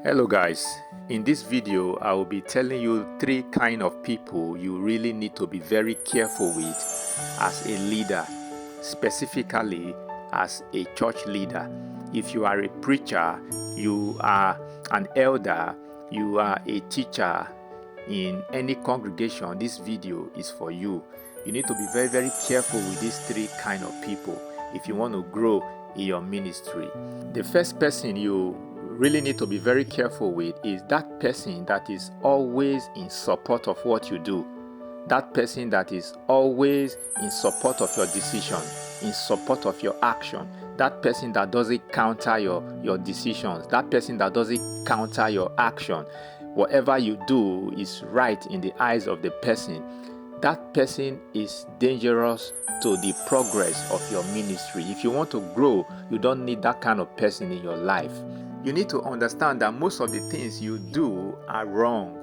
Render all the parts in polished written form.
Hello guys, in this video I will be telling you three kind of people you really need to be very careful with as a leader, specifically as a church leader. If you are a preacher, you are an elder, you are a teacher in any congregation, this video is for you. You need to be very careful with these three kind of people if you want to grow in your ministry. The first person you really need to be very careful with is that person that is always in support of what you do. That person that is always in support of your decision, in support of your action. That person that doesn't counter your decisions. That person that doesn't counter your action. Whatever you do is right in the eyes of the person. That person is dangerous to the progress of your ministry. If you want to grow, you don't need that kind of person in your life. You need to understand that most of the things you do are wrong.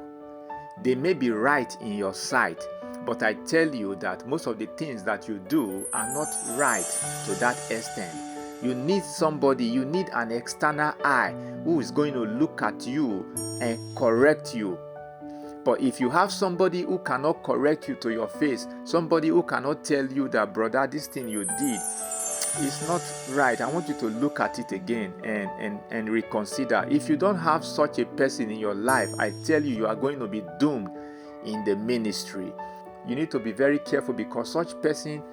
They may be right in your sight, but I tell you that most of the things that you do are not right to that extent. You need somebody, you need an external eye who is going to look at you and correct you. But if you have somebody who cannot correct you to your face, somebody who cannot tell you that, brother, this thing you did is not right, I want you to look at it again and reconsider. If you don't have such a person in your life, I tell you, you are going to be doomed in the ministry. You need to be very careful because such person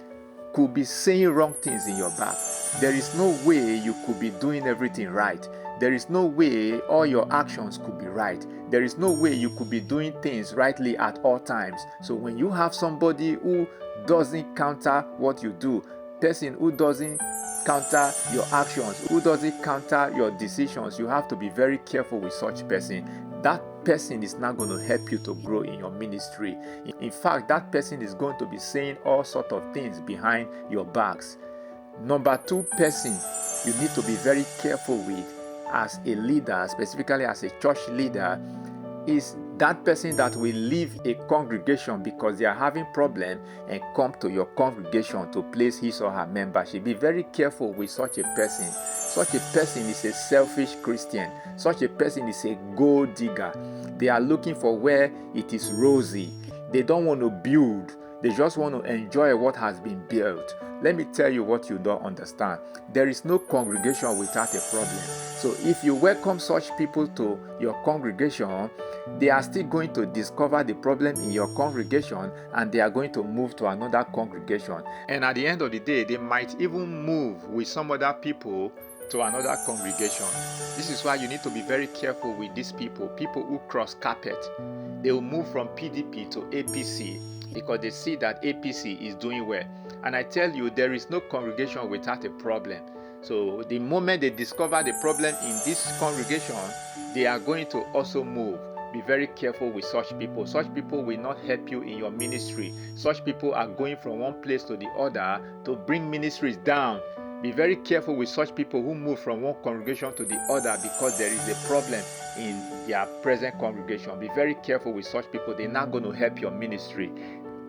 could be saying wrong things in your back. There is no way you could be doing everything right. There is no way all your actions could be right. There is no way you could be doing things rightly at all times. So when you have somebody who doesn't counter what you do, person who doesn't counter your actions, who doesn't counter your decisions, you have to be very careful with such person. That person is not going to help you to grow in your ministry. In fact, that person is going to be saying all sorts of things behind your backs. Number two person you need to be very careful with as a leader, specifically as a church leader, is that person that will leave a congregation because they are having problem and come to your congregation to place his or her membership. Be very careful with such a person. Such a person is a selfish Christian. Such a person is a gold digger. They are looking for where it is rosy. They don't want to build. They just want to enjoy what has been built. Let me tell you what you don't understand. There is no congregation without a problem. So if you welcome such people to your congregation, they are still going to discover the problem in your congregation and they are going to move to another congregation. And at the end of the day, they might even move with some other people to another congregation. This is why you need to be very careful with these people who cross carpet. They will move from PDP to APC because they see that APC is doing well. And I tell you, there is no congregation without a problem. So the moment they discover the problem in this congregation, they are going to also move. Be very careful with such people. Such people will not help you in your ministry. Such people are going from one place to the other to bring ministries down. Be very careful with such people who move from one congregation to the other because there is a problem in their present congregation. Be very careful with such people. They're not going to help your ministry.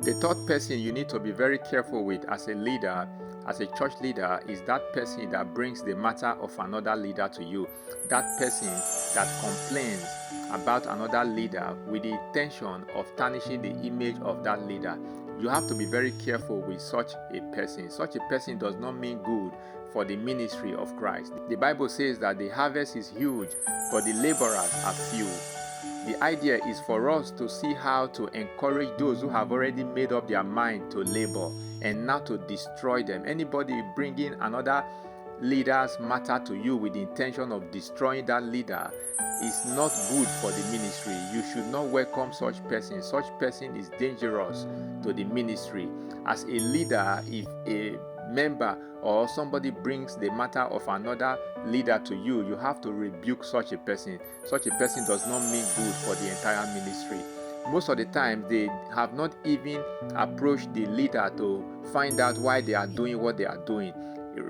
The third person you need to be very careful with as a leader, as a church leader, is that person that brings the matter of another leader to you. That person that complains about another leader with the intention of tarnishing the image of that leader. You have to be very careful with such a person. Such a person does not mean good for the ministry of Christ. The Bible says that the harvest is huge, but the laborers are few. The idea is for us to see how to encourage those who have already made up their mind to labor and not to destroy them. Anybody bringing another leader's matter to you with the intention of destroying that leader is not good for the ministry. You should not welcome such person. Such person is dangerous to the ministry. As a leader, if a member or somebody brings the matter of another leader to you, you have to rebuke such a person. Such a person does not mean good for the entire ministry. Most of the time, they have not even approached the leader to find out why they are doing what they are doing.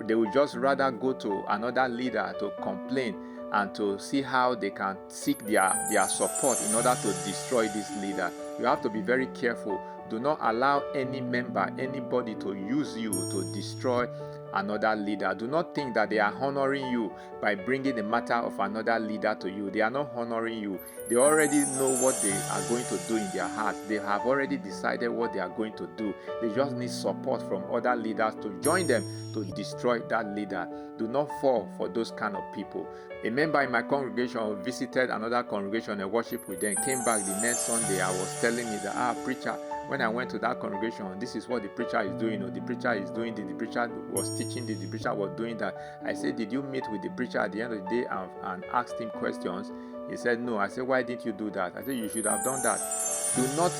They will just rather go to another leader to complain and to see how they can seek their support in order to destroy this leader. You have to be very careful. Do not allow any member, anybody to use you to destroy another leader. Do not think that they are honoring you by bringing the matter of another leader to you. They are not honoring you. They already know what they are going to do in their hearts. They have already decided what they are going to do. They just need support from other leaders to join them to destroy that leader. Do not fall for those kind of people. A member in my congregation visited another congregation and worshiped with them, came back the next Sunday. I was telling me that, preacher, when I went to that congregation, this is what the preacher is doing, or the preacher is doing this, the preacher was teaching this, the preacher was doing that. I said, did you meet with the preacher at the end of the day and asked him questions? He said, no. I said, why didn't you do that? I said, you should have done that. Do not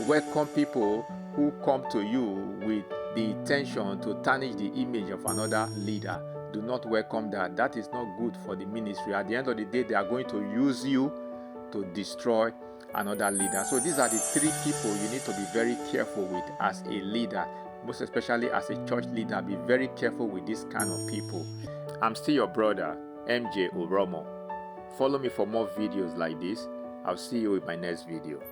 welcome people who come to you with the intention to tarnish the image of another leader. Do not welcome that. That is not good for the ministry. At the end of the day, they are going to use you to destroy another leader. So these are the three people you need to be very careful with as a leader, most especially as a church leader. Be very careful with this kind of people. I'm still your brother, MJ Oromo. Follow me for more videos like this. I'll see you in my next video.